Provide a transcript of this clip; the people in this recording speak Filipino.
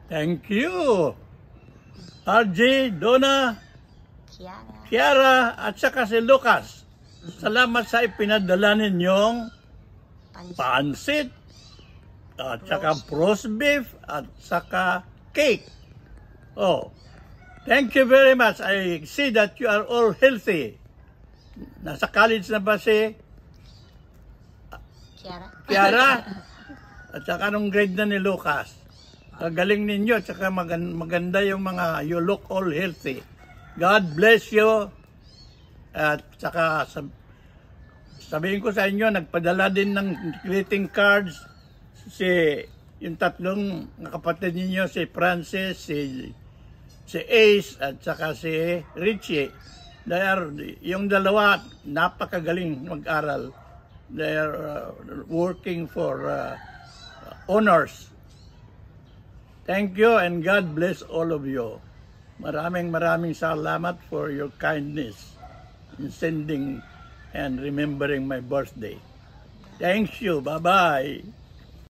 Thank you. RJ, Donna, Kiara. Kiara, at saka si Lucas. Salamat sa ipinadala ninyong pansit, at saka roast beef, at saka cake. Oh, thank you very much. I see that you are all healthy. Nasa college na ba si Kiara? At saka anong grade na ni Lucas? Galing ninyo, at saka maganda yung mga, you look all healthy. God bless you. At saka sabihin ko sa inyo, nagpadala din ng greeting cards yung tatlong kapatid ninyo, si Francis, si Ace, at saka si Richie. Yung dalawa, napakagaling mag-aral. They are working for honors. Thank you and God bless all of you. Maraming salamat for your kindness in sending and remembering my birthday. Thank you. Bye-bye.